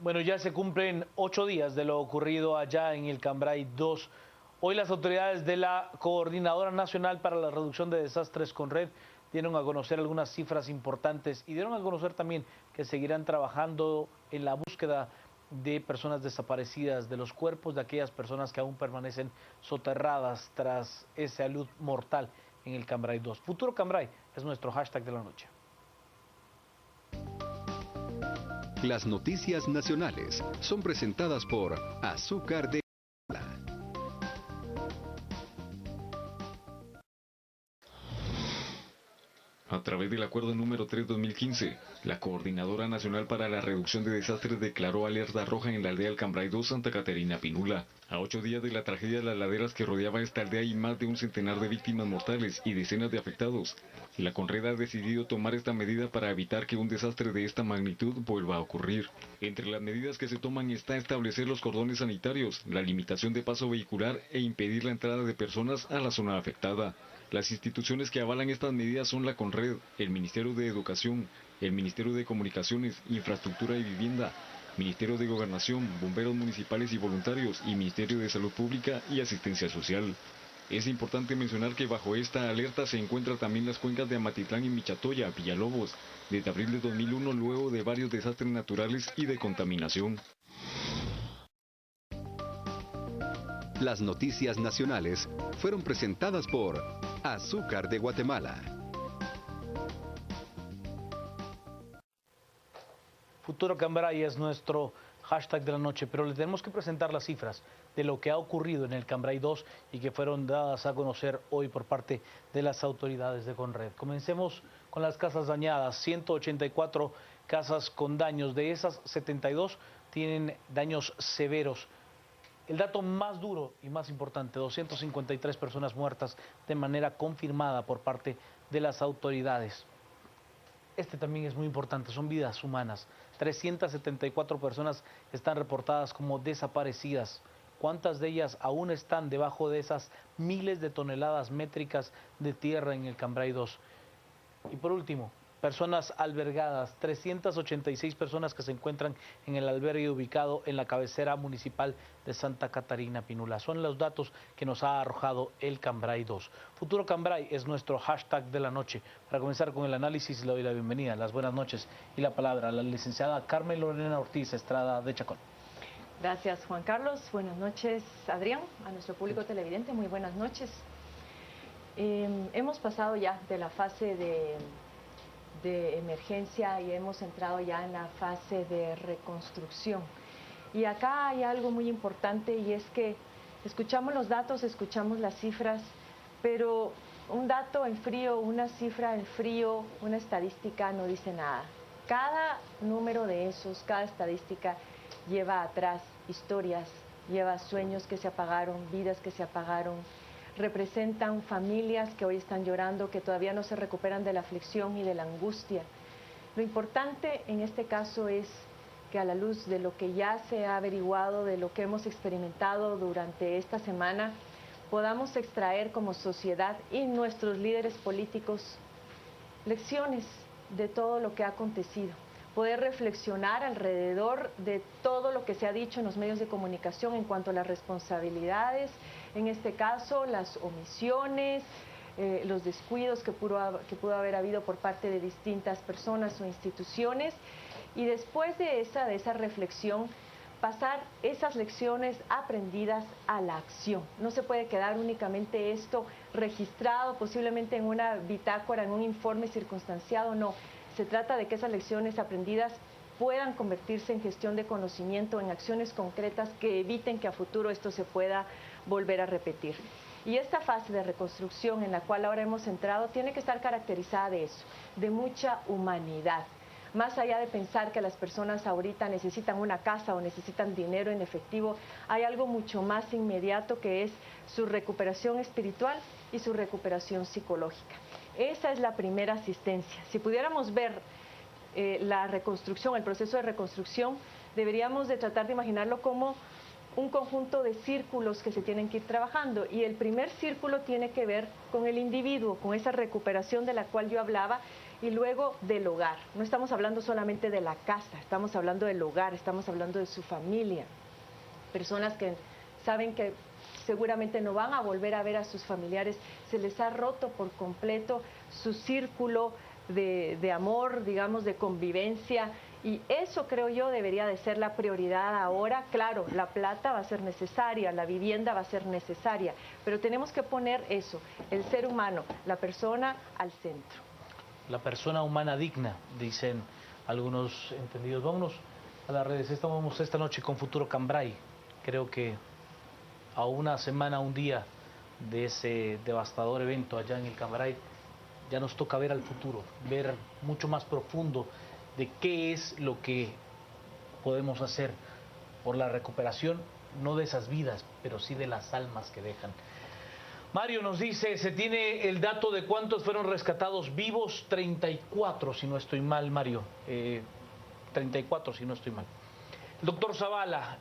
Bueno, ya se cumplen 8 días de lo ocurrido allá en el Cambrai 2. Hoy las autoridades de la Coordinadora Nacional para la Reducción de Desastres CONRED dieron a conocer algunas cifras importantes y dieron a conocer también que seguirán trabajando en la búsqueda de personas desaparecidas, de los cuerpos de aquellas personas que aún permanecen soterradas tras esa luz mortal en el Cambrai 2. Futuro Cambrai es nuestro hashtag de la noche. Las noticias nacionales son presentadas por Azúcar de Guatemala. A través del acuerdo número 3/2015, la Coordinadora Nacional para la Reducción de Desastres declaró alerta roja en la aldea del Cambrai 2, Santa Catarina Pinula. A 8 días de la tragedia de las laderas que rodeaba esta aldea hay más de un centenar de víctimas mortales y decenas de afectados. Y la CONRED ha decidido tomar esta medida para evitar que un desastre de esta magnitud vuelva a ocurrir. Entre las medidas que se toman está establecer los cordones sanitarios, la limitación de paso vehicular e impedir la entrada de personas a la zona afectada. Las instituciones que avalan estas medidas son la CONRED, el Ministerio de Educación, el Ministerio de Comunicaciones, Infraestructura y Vivienda, Ministerio de Gobernación, Bomberos Municipales y Voluntarios y Ministerio de Salud Pública y Asistencia Social. Es importante mencionar que bajo esta alerta se encuentran también las cuencas de Amatitlán y Michatoya, Villalobos, desde abril de 2001 luego de varios desastres naturales y de contaminación. Las noticias nacionales fueron presentadas por Azúcar de Guatemala. Futuro Cambrai es nuestro hashtag de la noche, pero le tenemos que presentar las cifras de lo que ha ocurrido en el Cambrai 2 y que fueron dadas a conocer hoy por parte de las autoridades de CONRED. Comencemos con las casas dañadas, 184 casas con daños, de esas 72 tienen daños severos. El dato más duro y más importante, 253 personas muertas de manera confirmada por parte de las autoridades. Este también es muy importante, son vidas humanas. 374 personas están reportadas como desaparecidas. ¿Cuántas de ellas aún están debajo de esas miles de toneladas métricas de tierra en el Cambrai 2? Y por último, personas albergadas, 386 personas que se encuentran en el albergue ubicado en la cabecera municipal de Santa Catarina Pinula. Son los datos que nos ha arrojado el Cambrai 2. Futuro Cambrai es nuestro hashtag de la noche. Para comenzar con el análisis, le doy la bienvenida, las buenas noches y la palabra a la licenciada Carmen Lorena Ortiz Estrada de Chacón. Gracias, Juan Carlos. Buenas noches, Adrián, a nuestro público televidente, muy buenas noches. Hemos pasado ya de la fase de emergencia y hemos entrado ya en la fase de reconstrucción. Y acá hay algo muy importante y es que escuchamos los datos, escuchamos las cifras, pero un dato en frío, una cifra en frío, una estadística no dice nada. Cada número de esos, cada estadística lleva atrás historias, lleva sueños que se apagaron, vidas que se apagaron, representan familias que hoy están llorando, que todavía no se recuperan de la aflicción y de la angustia. Lo importante en este caso es que a la luz de lo que ya se ha averiguado, de lo que hemos experimentado durante esta semana, podamos extraer como sociedad y nuestros líderes políticos lecciones de todo lo que ha acontecido. Poder reflexionar alrededor de todo lo que se ha dicho en los medios de comunicación en cuanto a las responsabilidades, en este caso las omisiones, los descuidos que pudo haber habido por parte de distintas personas o instituciones, y después de esa reflexión pasar esas lecciones aprendidas a la acción. No se puede quedar únicamente esto registrado posiblemente en una bitácora, en un informe circunstanciado, no. Se trata de que esas lecciones aprendidas puedan convertirse en gestión de conocimiento, en acciones concretas que eviten que a futuro esto se pueda volver a repetir. Y esta fase de reconstrucción en la cual ahora hemos entrado tiene que estar caracterizada de eso, de mucha humanidad. Más allá de pensar que las personas ahorita necesitan una casa o necesitan dinero en efectivo, hay algo mucho más inmediato que es su recuperación espiritual y su recuperación psicológica. Esa es la primera asistencia. Si pudiéramos ver la reconstrucción, el proceso de reconstrucción, deberíamos de tratar de imaginarlo como un conjunto de círculos que se tienen que ir trabajando, y el primer círculo tiene que ver con el individuo, con esa recuperación de la cual yo hablaba, y luego del hogar. No estamos hablando solamente de la casa, estamos hablando del hogar, estamos hablando de su familia. Personas que saben que seguramente no van a volver a ver a sus familiares, se les ha roto por completo su círculo de amor, digamos, de convivencia, y eso creo yo debería de ser la prioridad ahora. Claro, la plata va a ser necesaria, la vivienda va a ser necesaria, pero tenemos que poner eso, el ser humano, la persona al centro. La persona humana digna, dicen algunos entendidos. Vámonos a las redes. Estamos esta noche con Futuro Cambrai. Creo que a una semana, un día de ese devastador evento allá en el Cambrai, ya nos toca ver al futuro, ver mucho más profundo de qué es lo que podemos hacer por la recuperación, no de esas vidas, pero sí de las almas que dejan. Mario nos dice, ¿se tiene el dato de cuántos fueron rescatados vivos? 34, si no estoy mal, Mario. 34, si no estoy mal. El doctor Zavala,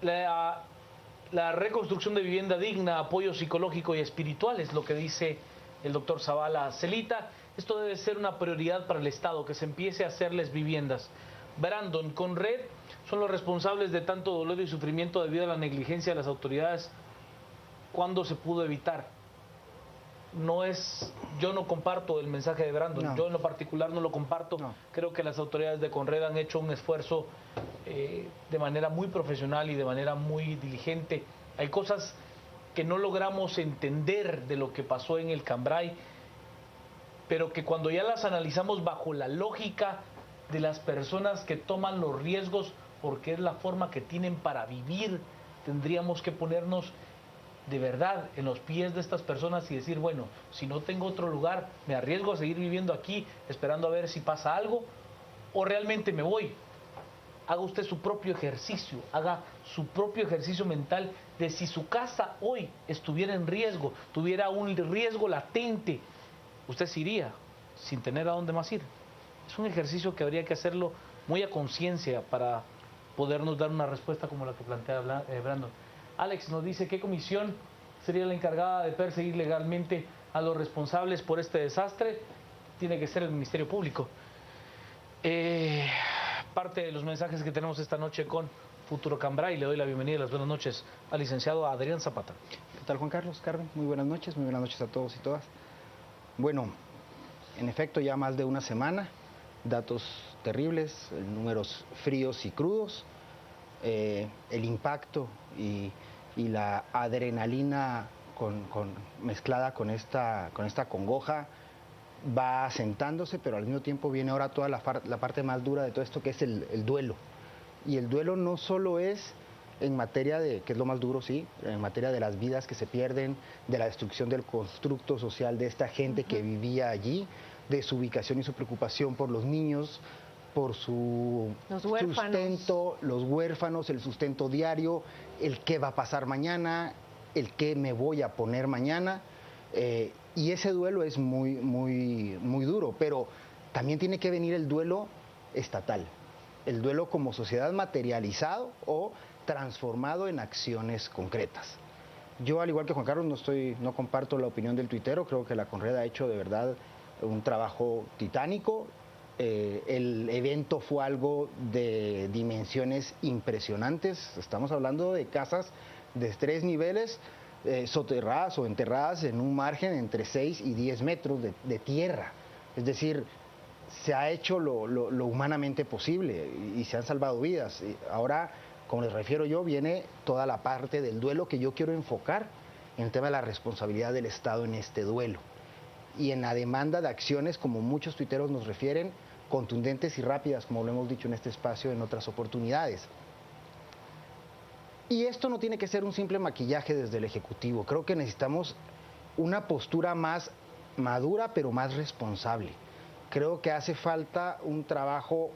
la reconstrucción de vivienda digna, apoyo psicológico y espiritual, es lo que dice el doctor Zavala. Celita, esto debe ser una prioridad para el Estado, que se empiece a hacerles viviendas. Brandon, con Red son los responsables de tanto dolor y sufrimiento debido a la negligencia de las autoridades. ¿Cuándo se pudo evitar? Yo no comparto el mensaje de Brandon, no. Yo en lo particular no lo comparto. No. Creo que las autoridades de Conred han hecho un esfuerzo de manera muy profesional y de manera muy diligente. Hay cosas que no logramos entender de lo que pasó en el Cambrai, pero que cuando ya las analizamos bajo la lógica de las personas que toman los riesgos, porque es la forma que tienen para vivir, tendríamos que ponernos de verdad en los pies de estas personas y decir, bueno, si no tengo otro lugar, me arriesgo a seguir viviendo aquí, esperando a ver si pasa algo, o realmente me voy. Haga usted su propio ejercicio, haga su propio ejercicio mental de si su casa hoy estuviera en riesgo, tuviera un riesgo latente, usted se iría sin tener a dónde más ir. Es un ejercicio que habría que hacerlo muy a conciencia para podernos dar una respuesta como la que plantea Brandon. Alex nos dice, ¿qué comisión sería la encargada de perseguir legalmente a los responsables por este desastre? Tiene que ser el Ministerio Público. Parte de los mensajes que tenemos esta noche con Futuro Cambrai. Le doy la bienvenida y las buenas noches al licenciado Adrián Zapata. ¿Qué tal, Juan Carlos? Carmen, muy buenas noches a todos y todas. Bueno, en efecto, ya más de una semana, datos terribles, números fríos y crudos, el impacto y la adrenalina mezclada con esta congoja va asentándose, pero al mismo tiempo viene ahora toda la parte más dura de todo esto, que es el duelo. Y el duelo no solo es en materia de, que es lo más duro, sí, en materia de las vidas que se pierden, de la destrucción del constructo social de esta gente que vivía allí, de su ubicación y su preocupación por los niños, por su sustento, los huérfanos, el sustento diario, el qué va a pasar mañana, el qué me voy a poner mañana. Y ese duelo es muy, muy, muy duro, pero también tiene que venir el duelo estatal, el duelo como sociedad materializado o transformado en acciones concretas. Yo, al igual que Juan Carlos, no comparto la opinión del tuitero. Creo que la Conred ha hecho de verdad un trabajo titánico. El evento fue algo de dimensiones impresionantes. Estamos hablando de casas de 3 niveles, soterradas o enterradas en un margen entre 6 y 10 metros de tierra. Es decir, se ha hecho lo humanamente posible y se han salvado vidas. Ahora, como les refiero yo, viene toda la parte del duelo que yo quiero enfocar en el tema de la responsabilidad del Estado en este duelo y en la demanda de acciones, como muchos tuiteros nos refieren, contundentes y rápidas, como lo hemos dicho en este espacio en otras oportunidades. Y esto no tiene que ser un simple maquillaje desde el Ejecutivo. Creo que necesitamos una postura más madura, pero más responsable. Creo que hace falta un trabajo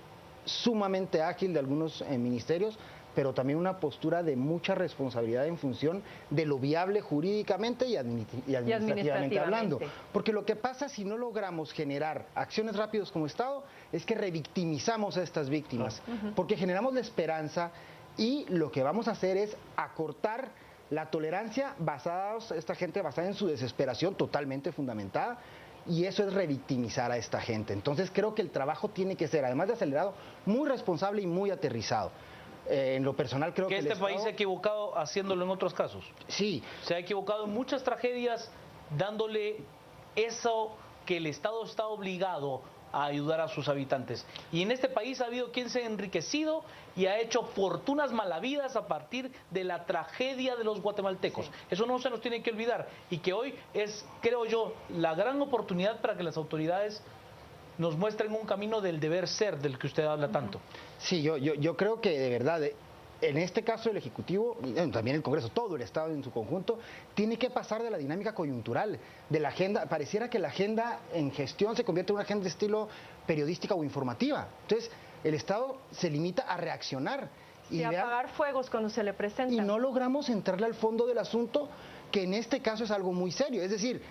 sumamente ágil de algunos ministerios, pero también una postura de mucha responsabilidad en función de lo viable jurídicamente y administrativamente hablando. Porque lo que pasa si no logramos generar acciones rápidas como Estado es que revictimizamos a estas víctimas, porque generamos la esperanza y lo que vamos a hacer es acortar La tolerancia esta gente basada en su desesperación totalmente fundamentada, y eso es revictimizar a esta gente. Entonces creo que el trabajo tiene que ser, además de acelerado, muy responsable y muy aterrizado. En lo personal creo que este país se ha equivocado haciéndolo en otros casos. Sí. Se ha equivocado en muchas tragedias dándole eso que el Estado está obligado a ayudar a sus habitantes. Y en este país ha habido quien se ha enriquecido y ha hecho fortunas malavidas a partir de la tragedia de los guatemaltecos. Sí. Eso no se nos tiene que olvidar, y que hoy es, creo yo, la gran oportunidad para que las autoridades nos muestren un camino del deber ser del que usted habla tanto. Sí, yo creo que de verdad, en este caso el Ejecutivo, y también el Congreso, todo el Estado en su conjunto, tiene que pasar de la dinámica coyuntural, de la agenda. Pareciera que la agenda en gestión se convierte en una agenda de estilo periodística o informativa. Entonces, el Estado se limita a reaccionar. Y a apagar fuegos cuando se le presenta. Y no logramos entrarle al fondo del asunto, que en este caso es algo muy serio. Es decir...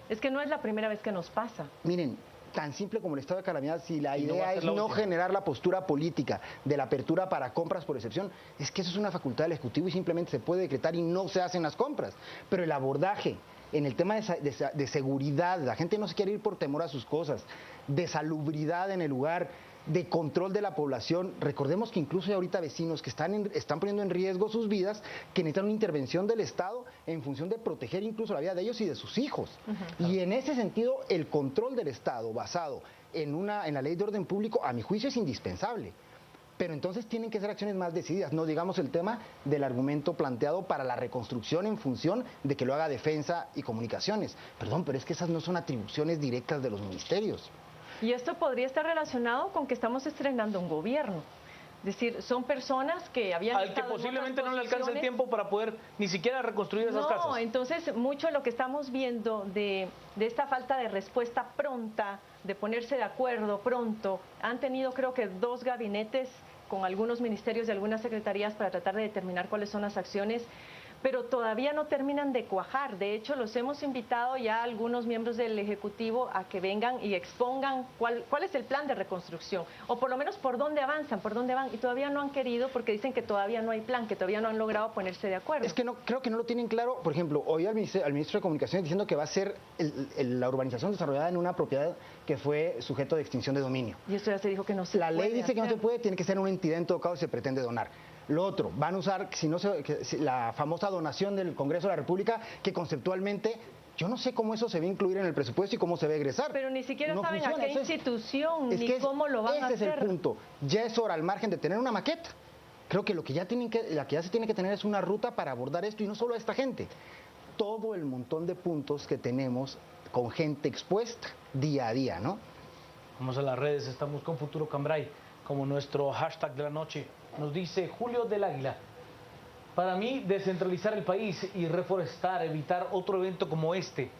Es que no es la primera vez que nos pasa. Miren, tan simple como el estado de calamidad, si la idea es no generar la postura política de la apertura para compras por excepción, es que eso es una facultad del Ejecutivo y simplemente se puede decretar y no se hacen las compras. Pero el abordaje en el tema de seguridad, la gente no se quiere ir por temor a sus cosas, de salubridad en el lugar, de control de la población. Recordemos que incluso hay ahorita vecinos que están poniendo en riesgo sus vidas, que necesitan una intervención del Estado en función de proteger incluso la vida de ellos y de sus hijos. Y en ese sentido, el control del Estado basado en la ley de orden público, a mi juicio, es indispensable. Pero entonces tienen que ser acciones más decididas, no digamos el tema del argumento planteado para la reconstrucción en función de que lo haga Defensa y Comunicaciones. Perdón, pero es que esas no son atribuciones directas de los ministerios. Y esto podría estar relacionado con que estamos estrenando un gobierno. Es decir, son personas que habían al que posiblemente no le alcance el tiempo para poder ni siquiera reconstruir esas casas. No, entonces mucho de lo que estamos viendo de esta falta de respuesta pronta, de ponerse de acuerdo pronto, han tenido creo que 2 gabinetes con algunos ministerios y algunas secretarías para tratar de determinar cuáles son las acciones, pero todavía no terminan de cuajar. De hecho, los hemos invitado ya a algunos miembros del Ejecutivo a que vengan y expongan cuál es el plan de reconstrucción, o por lo menos por dónde avanzan, por dónde van, y todavía no han querido porque dicen que todavía no hay plan, que todavía no han logrado ponerse de acuerdo. Es que creo que no lo tienen claro. Por ejemplo, hoy al ministro de Comunicaciones diciendo que va a ser la urbanización desarrollada en una propiedad que fue sujeto de extinción de dominio. Y esto ya se dijo que no se puede. La ley dice que no se puede, tiene que ser una entidad en todo caso y se pretende donar. Lo otro, van a usar, la famosa donación del Congreso de la República, que conceptualmente, yo no sé cómo eso se va a incluir en el presupuesto y cómo se va a egresar. Pero ni siquiera saben a qué institución ni cómo lo van a hacer. Ese es el punto. Ya es hora, al margen de tener una maqueta. Creo que lo que ya se tiene que tener es una ruta para abordar esto, y no solo a esta gente. Todo el montón de puntos que tenemos con gente expuesta día a día, ¿no? Vamos a las redes, estamos con Futuro Cambrai como nuestro hashtag de la noche. Nos dice Julio del Águila: para mí, descentralizar el país y reforestar, evitar otro evento como este.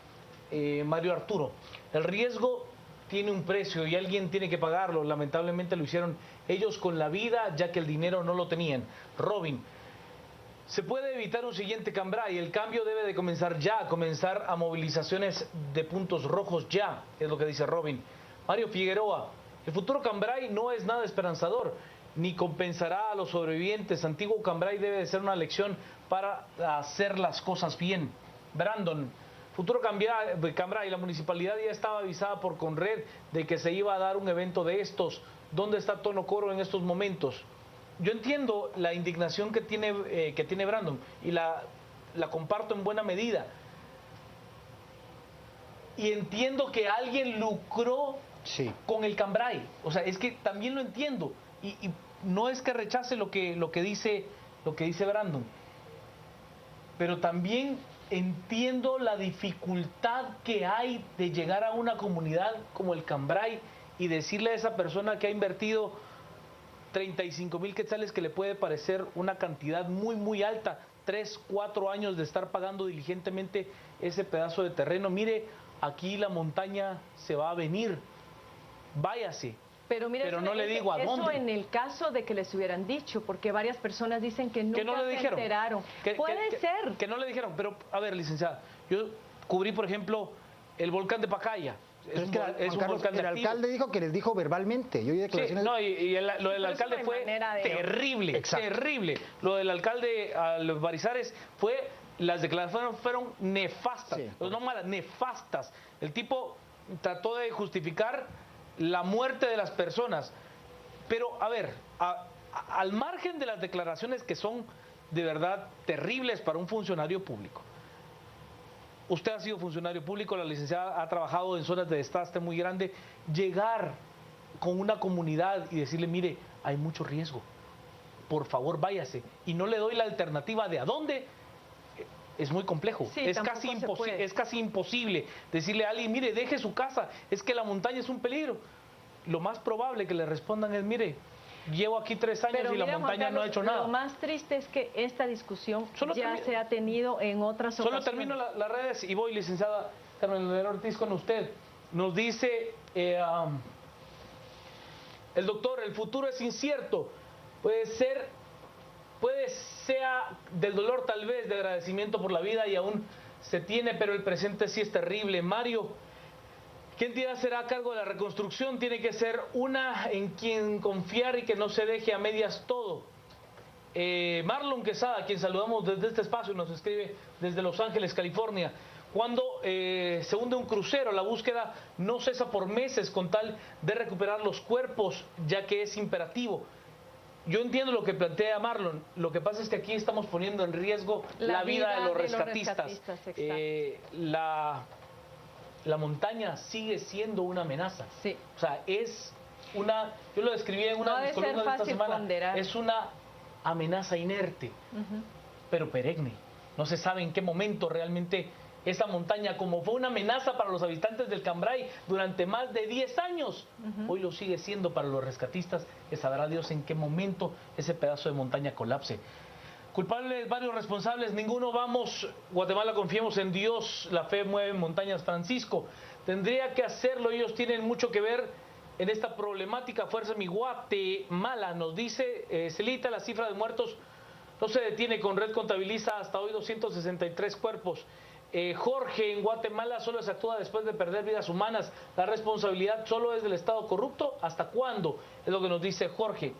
Mario Arturo: el riesgo tiene un precio y alguien tiene que pagarlo. Lamentablemente lo hicieron ellos con la vida, ya que el dinero no lo tenían. Robin: se puede evitar un siguiente Cambrai, el cambio debe de comenzar ya, comenzar a movilizaciones de puntos rojos ya, es lo que dice Robin. Mario Figueroa: el futuro Cambrai no es nada esperanzador, ni compensará a los sobrevivientes. Antiguo Cambrai debe de ser una lección para hacer las cosas bien. Brandon: futuro Cambrai, la municipalidad ya estaba avisada por Conred de que se iba a dar un evento de estos. ¿Dónde está Tono Coro en estos momentos? Yo entiendo la indignación que tiene Brandon y la comparto en buena medida. Y entiendo que alguien lucró con el Cambrai. O sea, es que también lo entiendo. Y no es que rechace lo que dice Brandon, pero también entiendo la dificultad que hay de llegar a una comunidad como el Cambrai y decirle a esa persona que ha invertido 35,000 quetzales, que le puede parecer una cantidad muy muy alta, 3, 4 años de estar pagando diligentemente ese pedazo de terreno: mire, aquí la montaña se va a venir, váyase. Pero mire, no le digo a dónde. Eso en el caso de que les hubieran dicho, porque varias personas dicen que nunca se enteraron. Puede ser. Que no le dijeron, pero a ver, licenciada, yo cubrí, por ejemplo, el volcán de Pacaya, Pero es que Juan Carlos, el alcalde dijo que les dijo verbalmente. Yo oí declaraciones... Sí, no, lo del alcalde fue terrible, Exacto. terrible. Lo del alcalde a los Barizares fue... Las declaraciones fueron nefastas, Sí, no malas, nefastas. El tipo trató de justificar la muerte de las personas. Pero, a ver, al margen de las declaraciones que son de verdad terribles para un funcionario público. Usted ha sido funcionario público, la licenciada ha trabajado en zonas de desastre muy grande. Llegar con una comunidad y decirle, mire, hay mucho riesgo, por favor váyase. Y no le doy la alternativa de a dónde, es muy complejo. Sí, es casi imposible decirle a alguien, mire, deje su casa, es que la montaña es un peligro. Lo más probable que le respondan es, mire, llevo aquí 3 años y la montaña no ha hecho nada. Lo más triste es que esta discusión ya se ha tenido en otras ocasiones. Solo termino las redes y voy, licenciada Carmen Ortiz, con usted. Nos dice el doctor, el futuro es incierto. Puede sea del dolor tal vez, de agradecimiento por la vida y aún se tiene, pero el presente sí es terrible. Mario, ¿qué entidad será a cargo de la reconstrucción? Tiene que ser una en quien confiar y que no se deje a medias todo. Marlon Quesada, a quien saludamos desde este espacio, nos escribe desde Los Ángeles, California. Cuando se hunde un crucero, la búsqueda no cesa por meses con tal de recuperar los cuerpos, ya que es imperativo. Yo entiendo lo que plantea Marlon, lo que pasa es que aquí estamos poniendo en riesgo la vida de los rescatistas. La montaña sigue siendo una amenaza. Sí. O sea, es una, yo lo describí en una de mis columnas de esta semana, ponderar. Es una amenaza inerte, pero perenne. No se sabe en qué momento realmente esa montaña, como fue una amenaza para los habitantes del Cambray durante más de 10 años, hoy lo sigue siendo para los rescatistas, que sabrá Dios en qué momento ese pedazo de montaña colapse. Culpables, varios responsables, ninguno. Vamos, Guatemala, confiemos en Dios, la fe mueve montañas. Francisco, tendría que hacerlo, ellos tienen mucho que ver en esta problemática. Fuerza mi Guatemala, nos dice Celita, la cifra de muertos no se detiene, con Red contabiliza hasta hoy 263 cuerpos. Jorge, en Guatemala solo se actúa después de perder vidas humanas, la responsabilidad solo es del Estado corrupto. ¿Hasta cuándo? Es lo que nos dice Jorge.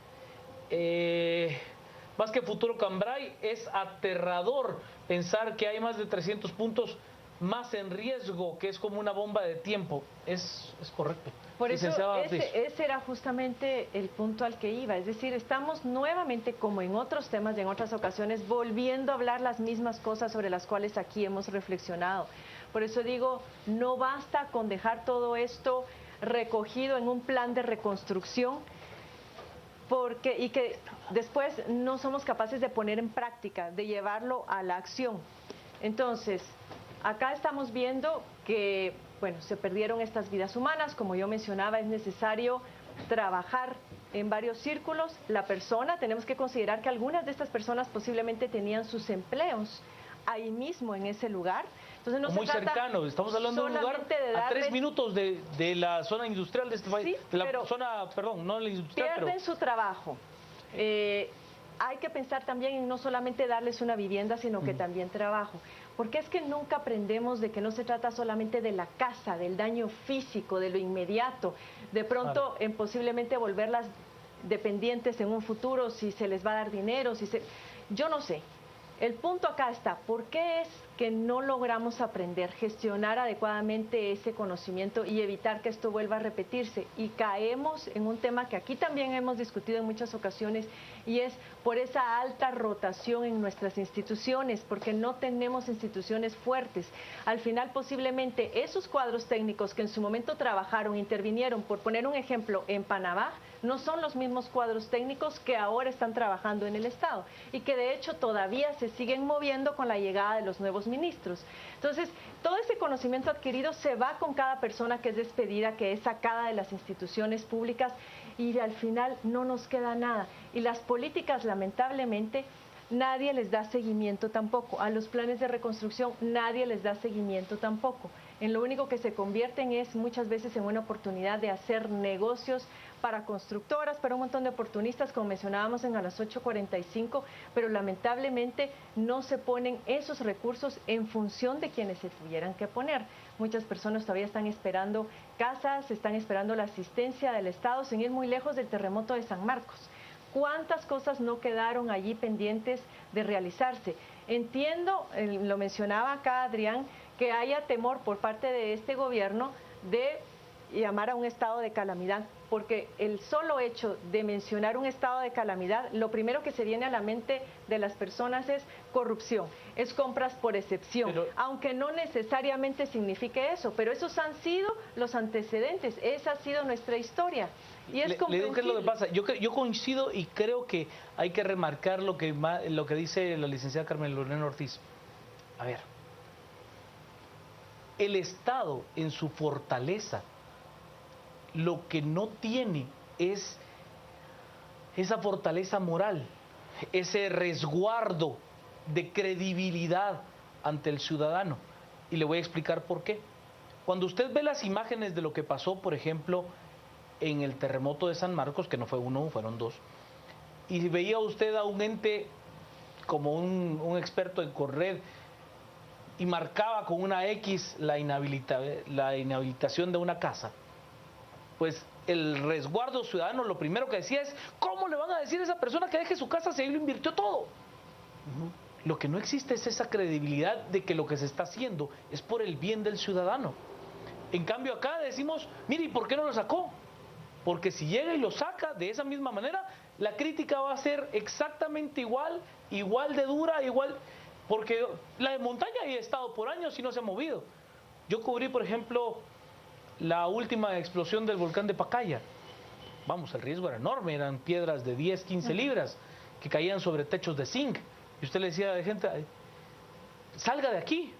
Más que futuro Cambray, es aterrador pensar que hay más de 300 puntos más en riesgo, que es como una bomba de tiempo. Es correcto. Por eso ese era justamente el punto al que iba. Es decir, estamos nuevamente, como en otros temas y en otras ocasiones, volviendo a hablar las mismas cosas sobre las cuales aquí hemos reflexionado. Por eso digo, no basta con dejar todo esto recogido en un plan de reconstrucción, y que después no somos capaces de poner en práctica, de llevarlo a la acción. Entonces, acá estamos viendo que, bueno, se perdieron estas vidas humanas. Como yo mencionaba, es necesario trabajar en varios círculos. La persona, tenemos que considerar que algunas de estas personas posiblemente tenían sus empleos ahí mismo en ese lugar. Entonces no muy cercano, estamos hablando de un lugar a 3 minutos de la zona industrial de este país, sí, de la zona, perdón, no la industrial, pierden su trabajo. Hay que pensar también en no solamente darles una vivienda, sino que también trabajo. Porque es que nunca aprendemos de que no se trata solamente de la casa, del daño físico, de lo inmediato, de pronto en posiblemente volverlas dependientes en un futuro, si se les va a dar dinero, yo no sé. El punto acá está, ¿por qué es que no logramos aprender, gestionar adecuadamente ese conocimiento y evitar que esto vuelva a repetirse? Y caemos en un tema que aquí también hemos discutido en muchas ocasiones, y es por esa alta rotación en nuestras instituciones, porque no tenemos instituciones fuertes. Al final, posiblemente esos cuadros técnicos que en su momento trabajaron, intervinieron, por poner un ejemplo, en Panamá, no son los mismos cuadros técnicos que ahora están trabajando en el Estado y que de hecho todavía se siguen moviendo con la llegada de los nuevos ministros. Entonces, todo ese conocimiento adquirido se va con cada persona que es despedida, que es sacada de las instituciones públicas, y al final no nos queda nada. Y las políticas, lamentablemente, nadie les da seguimiento tampoco. A los planes de reconstrucción nadie les da seguimiento tampoco. En lo único que se convierten es muchas veces en una oportunidad de hacer negocios para constructoras, para un montón de oportunistas, como mencionábamos en a las 8:45, pero lamentablemente no se ponen esos recursos en función de quienes se tuvieran que poner. Muchas personas todavía están esperando casas, están esperando la asistencia del Estado, sin ir muy lejos del terremoto de San Marcos. ¿Cuántas cosas no quedaron allí pendientes de realizarse? Entiendo, lo mencionaba acá Adrián, que haya temor por parte de este gobierno de llamar a un estado de calamidad, porque el solo hecho de mencionar un estado de calamidad, lo primero que se viene a la mente de las personas es corrupción, es compras por excepción, aunque no necesariamente signifique eso, pero esos han sido los antecedentes, esa ha sido nuestra historia. Y es le digo qué es lo que pasa. Yo coincido y creo que hay que remarcar lo que dice la licenciada Carmen Lorena Ortiz. A ver, el Estado en su fortaleza lo que no tiene es esa fortaleza moral, ese resguardo de credibilidad ante el ciudadano. Y le voy a explicar por qué. Cuando usted ve las imágenes de lo que pasó, por ejemplo, en el terremoto de San Marcos, que no fue uno, fueron dos, y veía usted a un ente como un experto en correr y marcaba con una X la inhabilitación de una casa, pues el resguardo ciudadano lo primero que decía es, ¿cómo le van a decir a esa persona que deje su casa si ahí lo invirtió todo? Lo que no existe es esa credibilidad de que lo que se está haciendo es por el bien del ciudadano. En cambio acá decimos, mire, ¿y por qué no lo sacó? Porque si llega y lo saca de esa misma manera, la crítica va a ser exactamente igual de dura, igual, porque la montaña ahí ha estado por años y no se ha movido. Yo cubrí, por ejemplo, la última explosión del volcán de Pacaya. Vamos, el riesgo era enorme, eran piedras de 10, 15 libras que caían sobre techos de zinc. Y usted le decía a la gente, salga de aquí.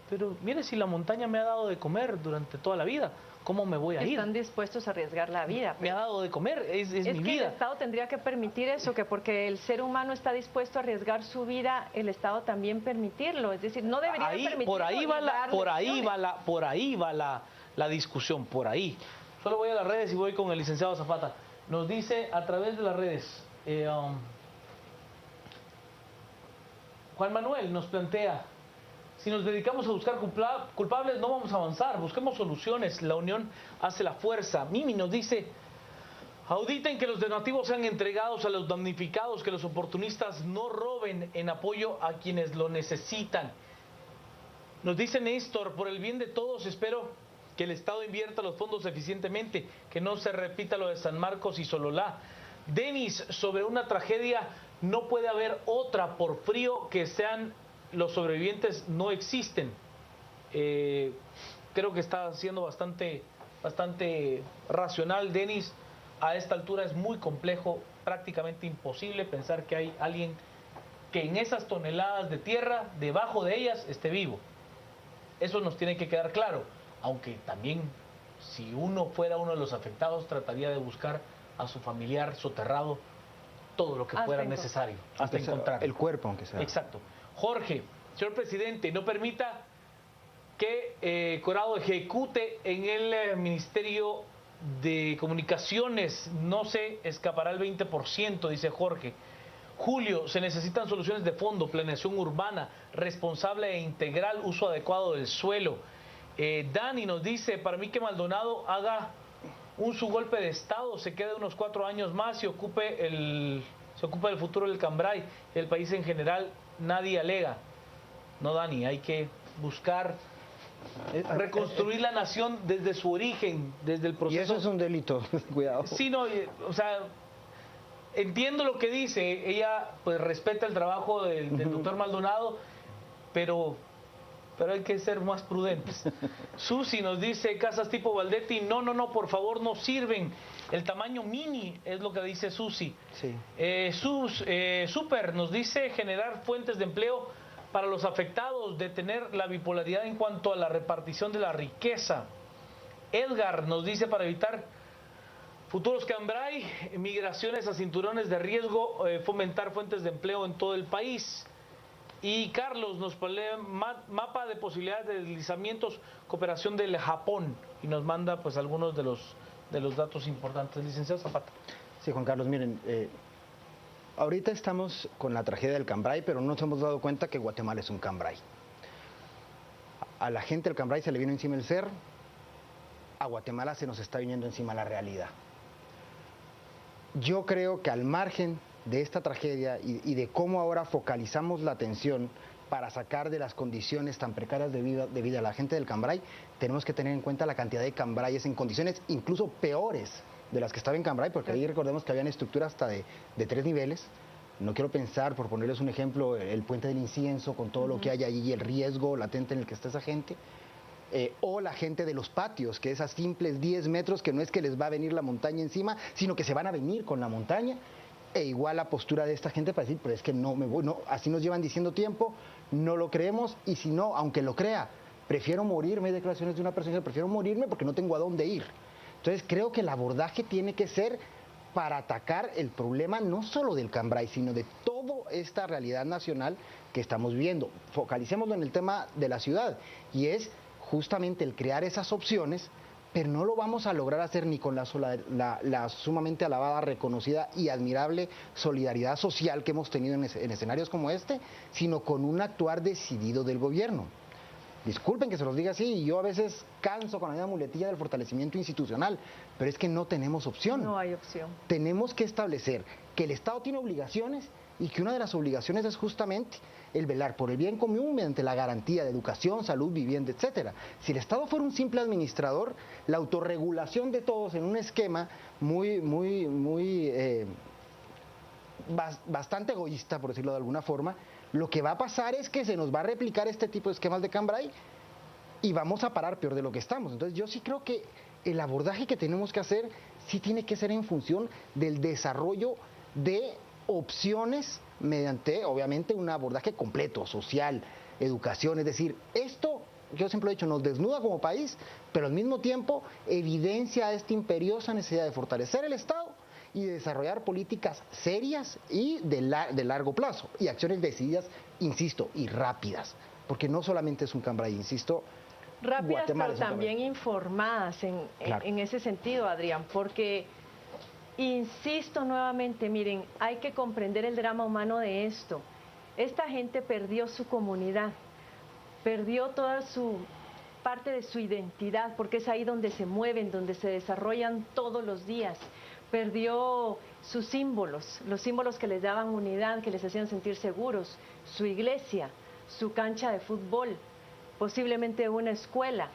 Pero mire, si la montaña me ha dado de comer durante toda la vida, ¿cómo me voy a ir? Están dispuestos a arriesgar la vida. Me ha dado de comer, es mi vida. Es que el Estado tendría que permitir eso, que porque el ser humano está dispuesto a arriesgar su vida, el Estado también permitirlo. Es decir, no debería permitirlo. Por ahí va la discusión, por ahí. Solo voy a las redes y voy con el licenciado Zapata. Nos dice a través de las redes, Juan Manuel nos plantea, si nos dedicamos a buscar culpables no vamos a avanzar, busquemos soluciones, la unión hace la fuerza. Mimi nos dice, auditen que los donativos sean entregados a los damnificados, que los oportunistas no roben en apoyo a quienes lo necesitan. Nos dice Néstor, por el bien de todos espero que el Estado invierta los fondos eficientemente, que no se repita lo de San Marcos y Sololá. Denis, sobre una tragedia no puede haber otra, por frío que sean los sobrevivientes no existen. Creo que está siendo bastante racional, Denis. A esta altura es muy complejo, prácticamente imposible pensar que hay alguien que en esas toneladas de tierra, debajo de ellas, esté vivo. Eso nos tiene que quedar claro, aunque también si uno fuera uno de los afectados trataría de buscar a su familiar soterrado todo lo que fuera necesario hasta encontrar el cuerpo, aunque sea. Exacto. Jorge, señor presidente, no permita que Corado ejecute en el Ministerio de Comunicaciones, no se escapará el 20%, dice Jorge. Julio, se necesitan soluciones de fondo, planeación urbana, responsable e integral, uso adecuado del suelo. Dani nos dice, para mí que Maldonado haga un subgolpe de Estado, se quede unos 4 años más y se ocupe del futuro del Cambray, el país en general, nadie alega. No, Dani, hay que buscar reconstruir la nación desde su origen, desde el proceso. Y eso es un delito, cuidado. Sí, no, o sea, entiendo lo que dice, ella pues respeta el trabajo del doctor Maldonado, pero hay que ser más prudentes. Susi nos dice, casas tipo Valdetti, no, por favor, no sirven. El tamaño mini es lo que dice Susi. Sí. Super nos dice, generar fuentes de empleo para los afectados, detener la bipolaridad en cuanto a la repartición de la riqueza. Edgar nos dice, para evitar futuros Cambray, migraciones a cinturones de riesgo, fomentar fuentes de empleo en todo el país. Y Carlos nos pone mapa de posibilidades de deslizamientos, cooperación del Japón, y nos manda pues algunos de de los datos importantes. Licenciado Zapata. Sí, Juan Carlos, miren, ahorita estamos con la tragedia del Cambray, pero no nos hemos dado cuenta que Guatemala es un Cambray. A la gente del Cambray se le vino encima el cerro, a Guatemala se nos está viniendo encima la realidad. Yo creo que al margen de esta tragedia y de cómo ahora focalizamos la atención para sacar de las condiciones tan precarias de vida a la gente del Cambray, tenemos que tener en cuenta la cantidad de Cambrayes en condiciones incluso peores de las que estaba en Cambray, porque ahí recordemos que habían estructuras hasta de 3 niveles. No quiero pensar, por ponerles un ejemplo, el puente del incienso, con todo lo que hay allí y el riesgo latente en el que está esa gente. O la gente de los patios, que esas simples 10 metros que no es que les va a venir la montaña encima, sino que se van a venir con la montaña. E igual la postura de esta gente para decir, pero es que no me voy, no, así nos llevan diciendo tiempo, no lo creemos, y si no, aunque lo crea, prefiero morirme. Hay declaraciones de una persona que prefiero morirme porque no tengo a dónde ir. Entonces creo que el abordaje tiene que ser para atacar el problema no solo del Cambray, sino de toda esta realidad nacional que estamos viendo. Focalicémoslo en el tema de la ciudad, y es justamente el crear esas opciones, pero no lo vamos a lograr hacer ni con la sumamente alabada, reconocida y admirable solidaridad social que hemos tenido en escenarios como este, sino con un actuar decidido del gobierno. Disculpen que se los diga así, y yo a veces canso con la misma muletilla del fortalecimiento institucional, pero es que no tenemos opción. No hay opción. Tenemos que establecer que el Estado tiene obligaciones y que una de las obligaciones es justamente el velar por el bien común mediante la garantía de educación, salud, vivienda, etcétera. Si el Estado fuera un simple administrador, la autorregulación de todos en un esquema bastante egoísta, por decirlo de alguna forma, lo que va a pasar es que se nos va a replicar este tipo de esquemas de Cambray y vamos a parar peor de lo que estamos. Entonces yo sí creo que el abordaje que tenemos que hacer sí tiene que ser en función del desarrollo de opciones mediante, obviamente, un abordaje completo, social, educación. Es decir, esto, yo siempre he dicho, nos desnuda como país, pero al mismo tiempo evidencia esta imperiosa necesidad de fortalecer el Estado y de desarrollar políticas serias y de largo plazo, y acciones decididas, insisto, y rápidas, porque no solamente es un Cambray, insisto. Rápidas, pero también informadas en ese sentido, Adrián, porque, insisto nuevamente, miren, hay que comprender el drama humano de esto. Esta gente perdió su comunidad, perdió toda su parte de su identidad, porque es ahí donde se mueven, donde se desarrollan todos los días. Perdió sus símbolos, los símbolos que les daban unidad, que les hacían sentir seguros, su iglesia, su cancha de fútbol, posiblemente una escuela.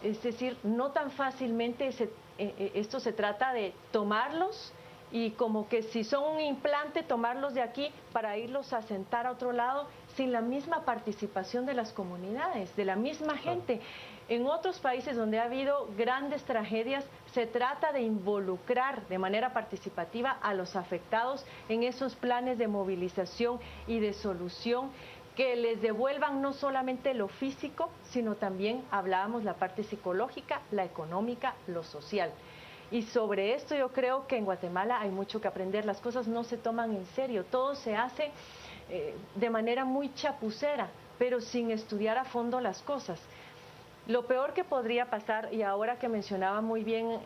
Es decir, no tan fácilmente esto se trata de tomarlos y como que si son un implante, tomarlos de aquí para irlos a sentar a otro lado sin la misma participación de las comunidades, de la misma gente. En otros países donde ha habido grandes tragedias, se trata de involucrar de manera participativa a los afectados en esos planes de movilización y de solución que les devuelvan no solamente lo físico, sino también, hablábamos, la parte psicológica, la económica, lo social. Y sobre esto yo creo que en Guatemala hay mucho que aprender. Las cosas no se toman en serio, todo se hace de manera muy chapucera, pero sin estudiar a fondo las cosas. Lo peor que podría pasar, y ahora que mencionaba muy bien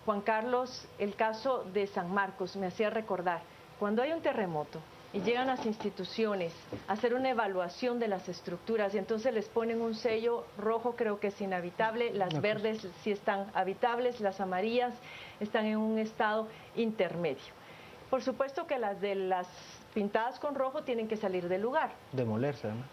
Juan Carlos, el caso de San Marcos, me hacía recordar, cuando hay un terremoto y llegan las instituciones a hacer una evaluación de las estructuras y entonces les ponen un sello rojo, creo que es inhabitable, las verdes sí están habitables, las amarillas están en un estado intermedio. Por supuesto que las de las pintadas con rojo tienen que salir del lugar. Demolerse, además.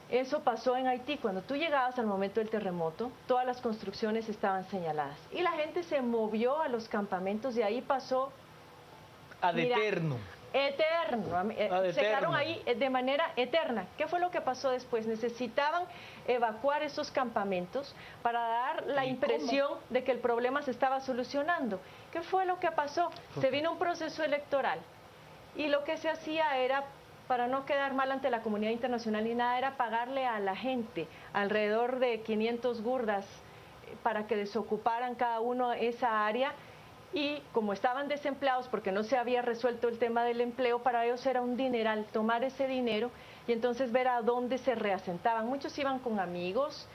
Eso pasó en Haití. Cuando tú llegabas al momento del terremoto, todas las construcciones estaban señaladas. Y la gente se movió a los campamentos y ahí pasó... Ad eterno. Eterno. Se quedaron ahí de manera eterna. ¿Qué fue lo que pasó después? Necesitaban evacuar esos campamentos para dar la impresión de que el problema se estaba solucionando. ¿Qué fue lo que pasó? Se vino un proceso electoral y lo que se hacía era, para no quedar mal ante la comunidad internacional ni nada, era pagarle a la gente alrededor de 500 gurdas para que desocuparan cada uno esa área. Y como estaban desempleados porque no se había resuelto el tema del empleo, para ellos era un dineral tomar ese dinero y entonces ver a dónde se reasentaban. Muchos iban con amigos,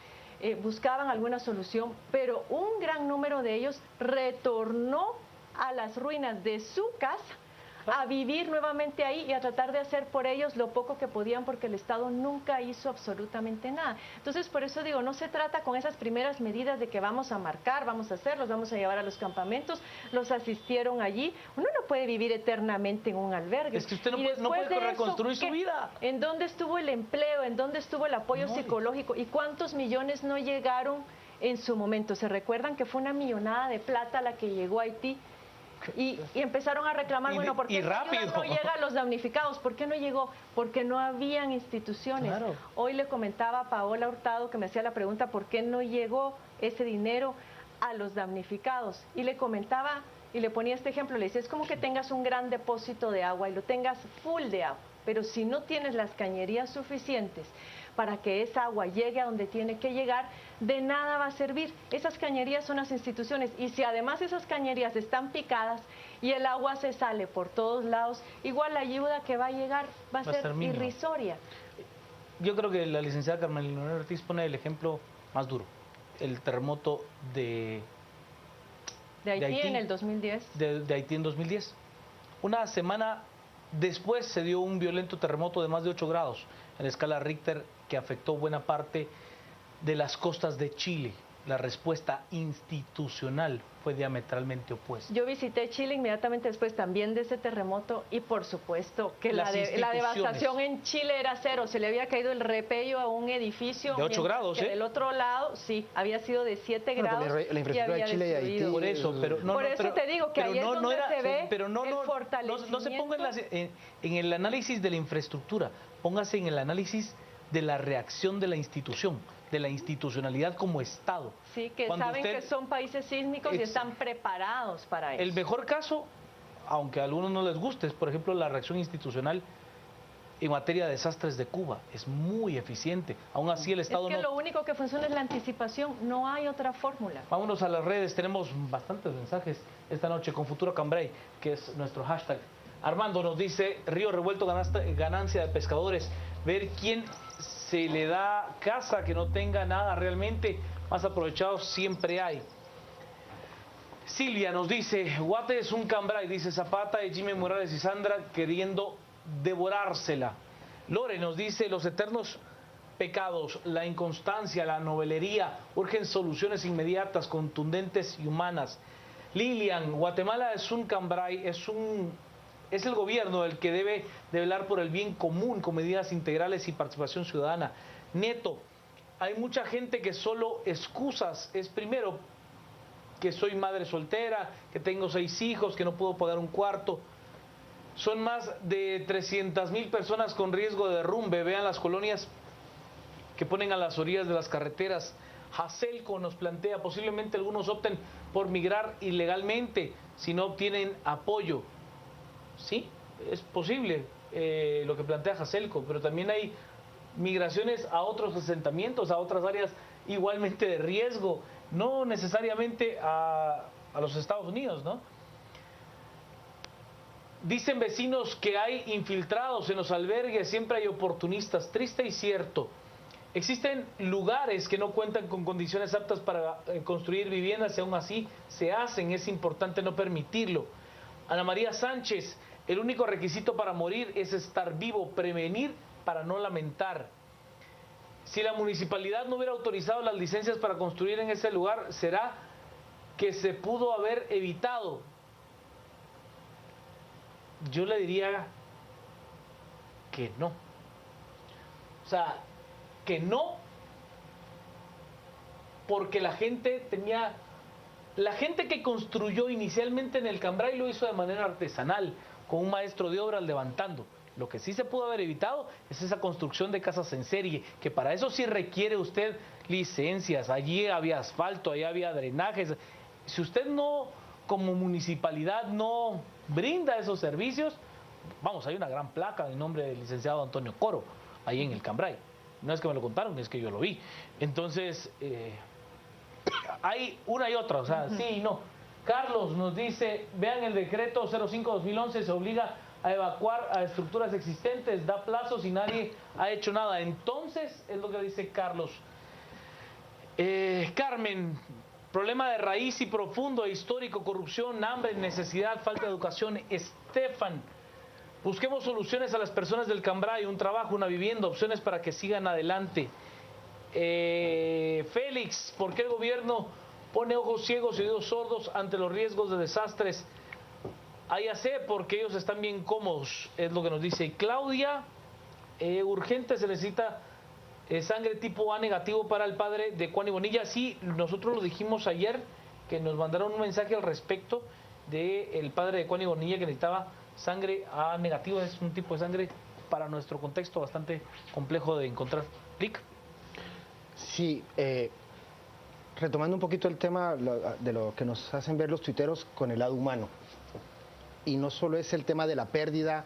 buscaban alguna solución, pero un gran número de ellos retornó a las ruinas de su casa a vivir nuevamente ahí y a tratar de hacer por ellos lo poco que podían, porque el Estado nunca hizo absolutamente nada. Entonces, por eso digo, no se trata con esas primeras medidas de que vamos a marcar, vamos a hacer, los vamos a llevar a los campamentos, los asistieron allí. Uno no puede vivir eternamente en un albergue. Es que usted no puede reconstruir su vida. ¿En dónde estuvo el empleo? ¿En dónde estuvo el apoyo psicológico? ¿Y cuántos millones no llegaron en su momento? ¿Se recuerdan que fue una millonada de plata la que llegó a Haití? Y empezaron a reclamar, bueno, ¿por qué no llega a los damnificados? ¿Por qué no llegó? Porque no habían instituciones. Claro. Hoy le comentaba a Paola Hurtado, que me hacía la pregunta, ¿por qué no llegó ese dinero a los damnificados? Y le comentaba, y le ponía este ejemplo, le decía, es como que tengas un gran depósito de agua y lo tengas full de agua, pero si no tienes las cañerías suficientes para que esa agua llegue a donde tiene que llegar, de nada va a servir. Esas cañerías son las instituciones, y si además esas cañerías están picadas y el agua se sale por todos lados, igual la ayuda que va a llegar va a ser irrisoria. Yo creo que la licenciada Carmelina Ortiz pone el ejemplo más duro, el terremoto de Haití en el 2010. De Haití en 2010. Una semana después se dio un violento terremoto de más de 8 grados en la escala Richter que afectó buena parte de las costas de Chile. La respuesta institucional fue diametralmente opuesta. Yo visité Chile inmediatamente después también de ese terremoto y por supuesto que la devastación en Chile era cero. Se le había caído el repello a un edificio de 8 grados, del otro lado, sí, había sido de 7 grados. La infraestructura de Chile y Haití. Por eso, te digo que ahí es donde se ve el fortalecimiento. No se ponga en el análisis de la infraestructura, póngase en el análisis de la reacción de la institución, de la institucionalidad como Estado. Sí, que saben que son países sísmicos y están preparados para eso. El mejor caso, aunque a algunos no les guste, es por ejemplo la reacción institucional en materia de desastres de Cuba. Es muy eficiente. Aún así el Estado lo único que funciona es la anticipación, no hay otra fórmula. Vámonos a las redes, tenemos bastantes mensajes esta noche con Futuro Cambrai, que es nuestro hashtag. Armando nos dice, Río Revuelto, ganancia de pescadores, ver quién se le da casa que no tenga nada realmente, más aprovechados siempre hay. Silvia nos dice, Guate es un Cambrai, dice Zapata, y Jimmy Morales y Sandra queriendo devorársela. Lore nos dice, los eternos pecados, la inconstancia, la novelería, urgen soluciones inmediatas, contundentes y humanas. Lilian, Guatemala es un Cambrai, es el gobierno el que debe de velar por el bien común con medidas integrales y participación ciudadana. Nieto, hay mucha gente que solo excusas es primero que soy madre soltera, que tengo 6 hijos, que no puedo pagar un cuarto. Son más de 300,000 personas con riesgo de derrumbe. Vean las colonias que ponen a las orillas de las carreteras. Jacelco nos plantea, posiblemente algunos opten por migrar ilegalmente si no obtienen apoyo. Sí, es posible lo que plantea Jacelco, pero también hay migraciones a otros asentamientos, a otras áreas igualmente de riesgo, no necesariamente a los Estados Unidos, ¿no? Dicen vecinos que hay infiltrados en los albergues, siempre hay oportunistas, triste y cierto. Existen lugares que no cuentan con condiciones aptas para construir viviendas y aún así se hacen, es importante no permitirlo. Ana María Sánchez, el único requisito para morir es estar vivo, prevenir para no lamentar. Si la municipalidad no hubiera autorizado las licencias para construir en ese lugar, ¿será que se pudo haber evitado? Yo le diría que no. O sea, que no, porque la gente que construyó inicialmente en el Cambrai lo hizo de manera artesanal, con un maestro de obras levantando. Lo que sí se pudo haber evitado es esa construcción de casas en serie, que para eso sí requiere usted licencias. Allí había asfalto, allí había drenajes. Si usted no, como municipalidad, no brinda esos servicios, vamos, hay una gran placa en nombre del licenciado Antonio Coro, ahí en el Cambrai. No es que me lo contaron, es que yo lo vi. Entonces, hay una y otra, o sea, sí y no. Carlos nos dice, vean el decreto 05-2011, se obliga a evacuar a estructuras existentes, da plazos y nadie ha hecho nada. Entonces, es lo que dice Carlos, Carmen, problema de raíz y profundo e histórico, corrupción, hambre, necesidad, falta de educación. Estefan, busquemos soluciones a las personas del Cambray, un trabajo, una vivienda, opciones para que sigan adelante. Félix, ¿por qué el gobierno pone ojos ciegos y oídos sordos ante los riesgos de desastres? Sé, porque ellos están bien cómodos, es lo que nos dice. Y Claudia, urgente, se necesita sangre tipo A negativo para el padre de Juan y Bonilla. Sí, nosotros lo dijimos ayer, que nos mandaron un mensaje al respecto del padre de Juan y Bonilla que necesitaba sangre A negativo. Es un tipo de sangre para nuestro contexto bastante complejo de encontrar. Rick. Sí, retomando un poquito el tema de lo que nos hacen ver los tuiteros con el lado humano. Y no solo es el tema de la pérdida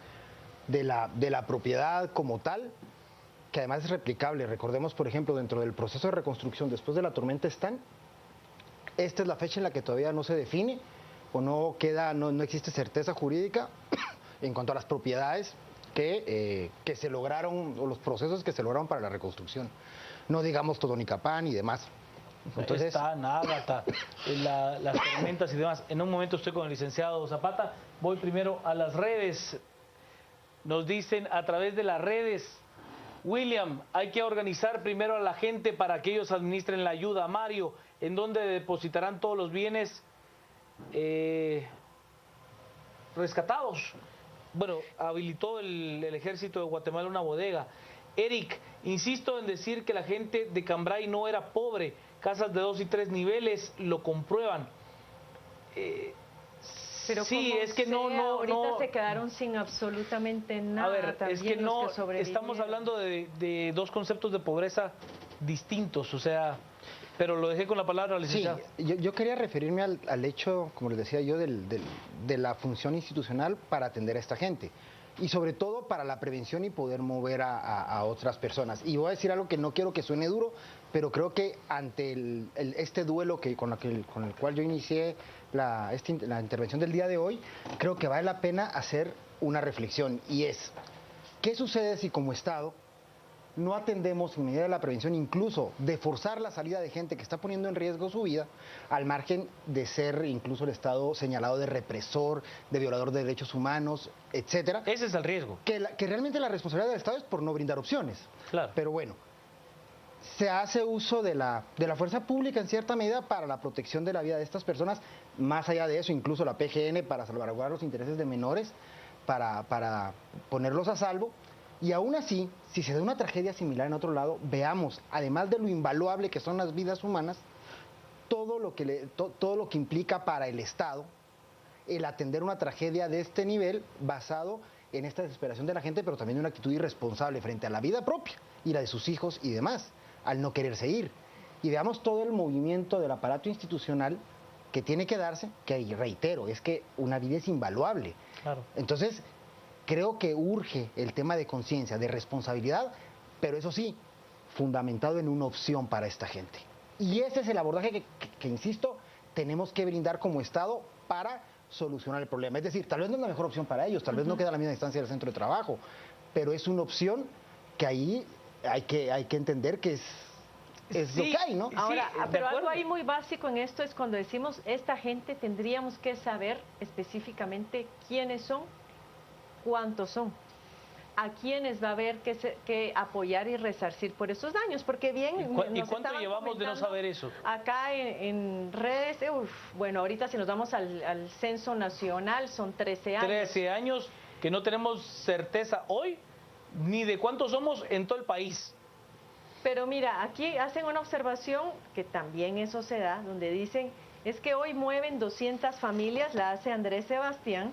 de la propiedad como tal, que además es replicable. Recordemos, por ejemplo, dentro del proceso de reconstrucción después de la tormenta Stan, esta es la fecha en la que todavía no se define o no existe certeza jurídica en cuanto a las propiedades que se lograron, o los procesos que se lograron para la reconstrucción. No digamos Totonicapán y demás. Entonces, Stan, Ágata, las tormentas y demás. En un momento estoy con el licenciado Zapata. Voy primero a las redes. Nos dicen a través de las redes: William, hay que organizar primero a la gente para que ellos administren la ayuda. Mario, ¿en dónde depositarán todos los bienes rescatados? Bueno, habilitó el ejército de Guatemala una bodega. Eric, insisto en decir que la gente de Cambray no era pobre. Casas de 2 y 3 niveles lo comprueban. Pero sí, es que ahorita se quedaron sin absolutamente nada. A ver, es que no, estamos hablando de dos conceptos de pobreza distintos, o sea, pero lo dejé con la palabra, licenciado. Sí, yo quería referirme al hecho, como les decía yo, de la función institucional para atender a esta gente. Y sobre todo para la prevención y poder mover a otras personas. Y voy a decir algo que no quiero que suene duro, pero creo que ante este duelo con el cual yo inicié la intervención del día de hoy, creo que vale la pena hacer una reflexión. Y es, ¿qué sucede si como Estado no atendemos en medida de la prevención, incluso de forzar la salida de gente que está poniendo en riesgo su vida, al margen de ser incluso el Estado señalado de represor, de violador de derechos humanos, etcétera? Ese es el riesgo. Que realmente la responsabilidad del Estado es por no brindar opciones. Claro. Pero bueno, se hace uso de la fuerza pública en cierta medida para la protección de la vida de estas personas. Más allá de eso, incluso la PGN para salvaguardar los intereses de menores, para ponerlos a salvo. Y aún así, si se da una tragedia similar en otro lado, veamos, además de lo invaluable que son las vidas humanas, todo lo que implica para el Estado el atender una tragedia de este nivel, basado en esta desesperación de la gente, pero también en una actitud irresponsable frente a la vida propia y la de sus hijos y demás, al no quererse ir. Y veamos todo el movimiento del aparato institucional que tiene que darse, que reitero, es que una vida es invaluable. Claro. Entonces, creo que urge el tema de conciencia, de responsabilidad, pero eso sí, fundamentado en una opción para esta gente. Y ese es el abordaje que insisto, tenemos que brindar como Estado para solucionar el problema. Es decir, tal vez no es la mejor opción para ellos, tal vez no queda a la misma distancia del centro de trabajo, pero es una opción que ahí hay que entender que es lo que hay, ¿no? Ahora, Sí, pero algo ahí muy básico en esto es cuando decimos esta gente, tendríamos que saber específicamente quiénes son, cuántos son, a quiénes va a haber que apoyar y resarcir por esos daños, porque bien... ¿Y cuánto llevamos de no saber eso? Acá en redes, bueno, ahorita si nos vamos al censo nacional son 13 años. 13 años que no tenemos certeza hoy ni de cuántos somos en todo el país. Pero mira, aquí hacen una observación que también eso se da, donde dicen, es que hoy mueven 200 familias, la hace Andrés Sebastián,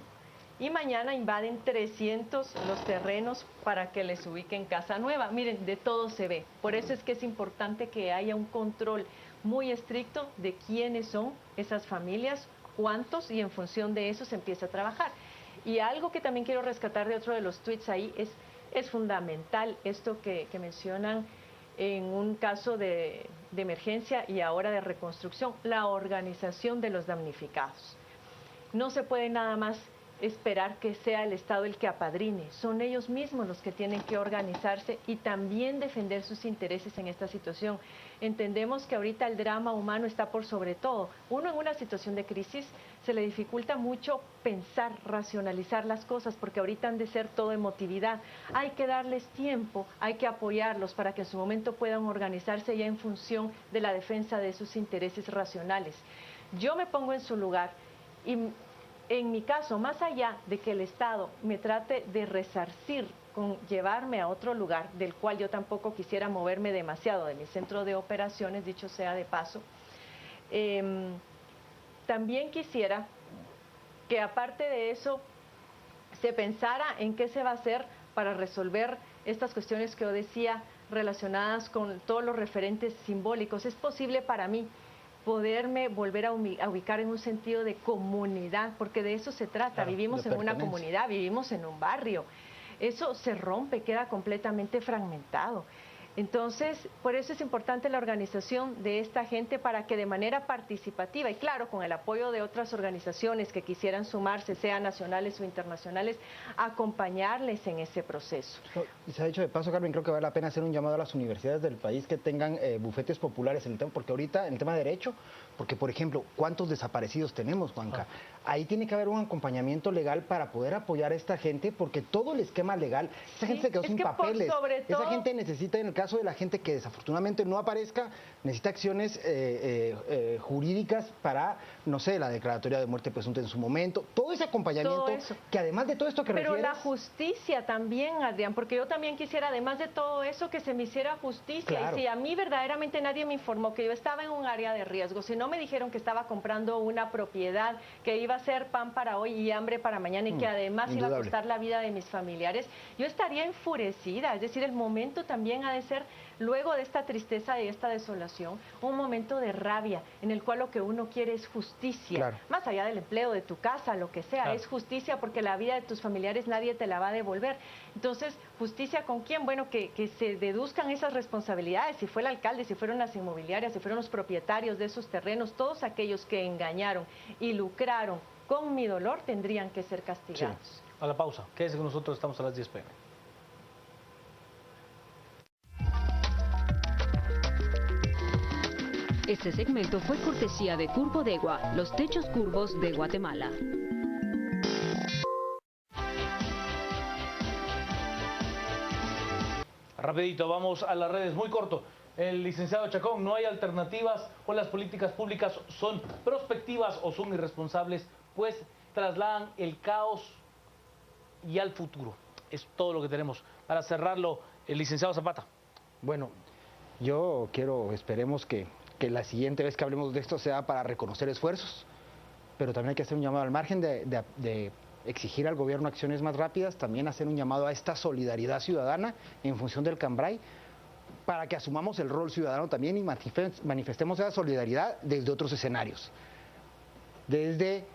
y mañana invaden 300 los terrenos para que les ubiquen casa nueva. Miren, de todo se ve. Por eso es que es importante que haya un control muy estricto de quiénes son esas familias, cuántos, y en función de eso se empieza a trabajar. Y algo que también quiero rescatar de otro de los tweets ahí es fundamental esto que mencionan en un caso de emergencia y ahora de reconstrucción, la organización de los damnificados. No se puede nada más esperar que sea el Estado el que apadrine. Son ellos mismos los que tienen que organizarse y también defender sus intereses en esta situación. Entendemos que ahorita el drama humano está por sobre todo. Uno en una situación de crisis se le dificulta mucho pensar, racionalizar las cosas, porque ahorita han de ser todo emotividad. Hay que darles tiempo, hay que apoyarlos para que en su momento puedan organizarse ya en función de la defensa de sus intereses racionales. Yo me pongo en su lugar y en mi caso, más allá de que el Estado me trate de resarcir con llevarme a otro lugar, del cual yo tampoco quisiera moverme demasiado de mi centro de operaciones, dicho sea de paso, también quisiera que aparte de eso se pensara en qué se va a hacer para resolver estas cuestiones que yo decía relacionadas con todos los referentes simbólicos. Es posible para mí poderme volver a ubicar en un sentido de comunidad, porque de eso se trata. Claro, vivimos en una comunidad, vivimos en un barrio. Eso se rompe, queda completamente fragmentado. Entonces, por eso es importante la organización de esta gente para que de manera participativa y claro, con el apoyo de otras organizaciones que quisieran sumarse, sean nacionales o internacionales, acompañarles en ese proceso. Y se ha dicho de paso, Carmen, creo que vale la pena hacer un llamado a las universidades del país que tengan bufetes populares en el tema, porque ahorita en el tema de derecho, porque por ejemplo, ¿cuántos desaparecidos tenemos, Juanca? Ahí tiene que haber un acompañamiento legal para poder apoyar a esta gente, porque todo el esquema legal, esa gente se quedó sin papeles, esa gente necesita, en el caso de la gente que desafortunadamente no aparezca, necesita acciones jurídicas para, no sé, la declaratoria de muerte presunta en su momento, todo ese acompañamiento, que además de todo esto que Pero refieres... la justicia también, Adrián, porque yo también quisiera, además de todo eso, que se me hiciera justicia. Claro. Y si a mí verdaderamente nadie me informó que yo estaba en un área de riesgo, si no me dijeron que estaba comprando una propiedad que iba a ser pan para hoy y hambre para mañana y que además iba a costar la vida de mis familiares, yo estaría enfurecida. Es decir, el momento también ha de ser, luego de esta tristeza y esta desolación, un momento de rabia en el cual lo que uno quiere es justicia, claro. Más allá del empleo, de tu casa, lo que sea, claro. Es justicia porque la vida de tus familiares nadie te la va a devolver. Entonces, ¿justicia con quién? Bueno, que se deduzcan esas responsabilidades, si fue el alcalde, si fueron las inmobiliarias, si fueron los propietarios de esos terrenos, todos aquellos que engañaron y lucraron con mi dolor tendrían que ser castigados. Sí. A la pausa, quédese con nosotros, estamos a las 10 p.m. Este segmento fue cortesía de Curbodegua, los techos curvos de Guatemala. Rapidito, vamos a las redes, muy corto. El licenciado Chacón, no hay alternativas o las políticas públicas son prospectivas o son irresponsables, pues trasladan el caos y al futuro. Es todo lo que tenemos. Para cerrarlo, el licenciado Zapata. Bueno, yo esperemos que la siguiente vez que hablemos de esto sea para reconocer esfuerzos, pero también hay que hacer un llamado al margen de exigir al gobierno acciones más rápidas, también hacer un llamado a esta solidaridad ciudadana en función del Cambrai, para que asumamos el rol ciudadano también y manifestemos esa solidaridad desde otros escenarios, desde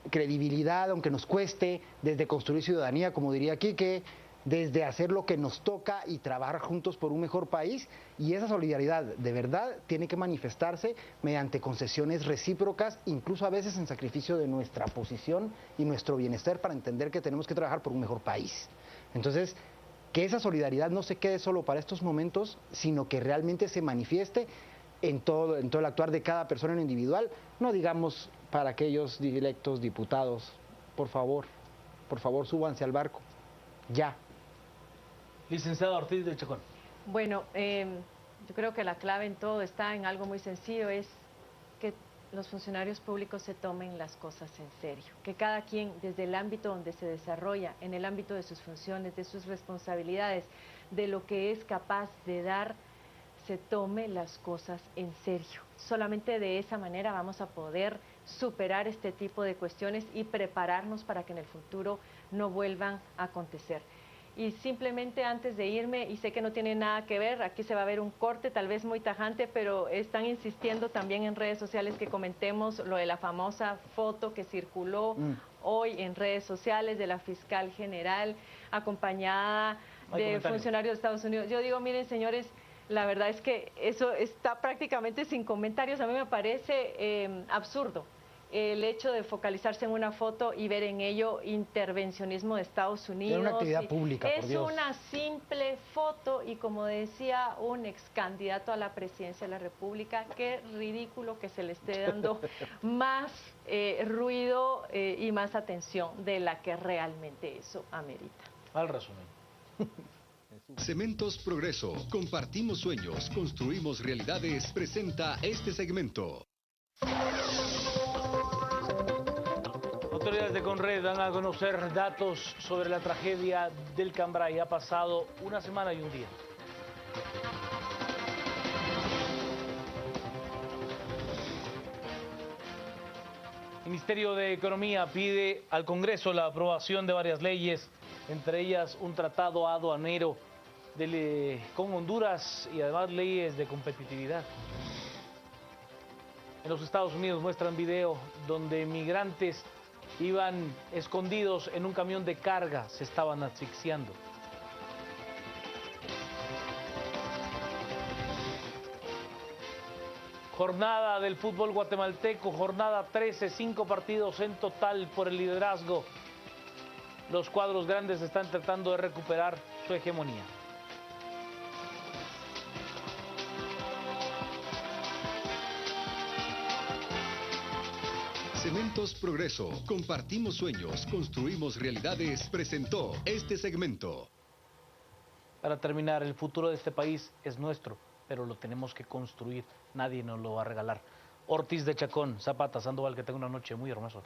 credibilidad, aunque nos cueste, desde construir ciudadanía, como diría Quique, desde hacer lo que nos toca y trabajar juntos por un mejor país, y esa solidaridad de verdad tiene que manifestarse mediante concesiones recíprocas, incluso a veces en sacrificio de nuestra posición y nuestro bienestar para entender que tenemos que trabajar por un mejor país. Entonces, que esa solidaridad no se quede solo para estos momentos, sino que realmente se manifieste en todo el actuar de cada persona en individual, no digamos para aquellos electos diputados, por favor, súbanse al barco, ya. Licenciado Ortiz de Chacón. Bueno, yo creo que la clave en todo está en algo muy sencillo, es que los funcionarios públicos se tomen las cosas en serio, que cada quien desde el ámbito donde se desarrolla, en el ámbito de sus funciones, de sus responsabilidades, de lo que es capaz de dar, se tome las cosas en serio. Solamente de esa manera vamos a poder superar este tipo de cuestiones y prepararnos para que en el futuro no vuelvan a acontecer. Y simplemente antes de irme, y sé que no tiene nada que ver, aquí se va a ver un corte tal vez muy tajante, pero están insistiendo también en redes sociales que comentemos lo de la famosa foto que circuló hoy en redes sociales de la fiscal general acompañada de funcionarios de Estados Unidos. Yo digo, miren señores, la verdad es que eso está prácticamente sin comentarios. A mí me parece absurdo el hecho de focalizarse en una foto y ver en ello intervencionismo de Estados Unidos. Era una actividad pública, por Es Dios. una simple foto y, como decía un ex candidato a la presidencia de la República, qué ridículo que se le esté dando más ruido y más atención de la que realmente eso amerita. Al resumen. Cementos Progreso. Compartimos sueños, construimos realidades. Presenta este segmento. Autoridades de Conred dan a conocer datos sobre la tragedia del Cambrai. Ha pasado una semana y un día. El Ministerio de Economía pide al Congreso la aprobación de varias leyes, entre ellas un tratado aduanero con Honduras y además leyes de competitividad. En los Estados Unidos muestran video donde migrantes iban escondidos en un camión de carga, se estaban asfixiando. Jornada del fútbol guatemalteco, jornada 13, 5 partidos en total por el liderazgo. Los cuadros grandes están tratando de recuperar su hegemonía. Cementos Progreso. Compartimos sueños, construimos realidades. Presentó este segmento. Para terminar, el futuro de este país es nuestro, pero lo tenemos que construir. Nadie nos lo va a regalar. Ortiz de Chacón, Zapata, Sandoval, que tenga una noche muy hermosa.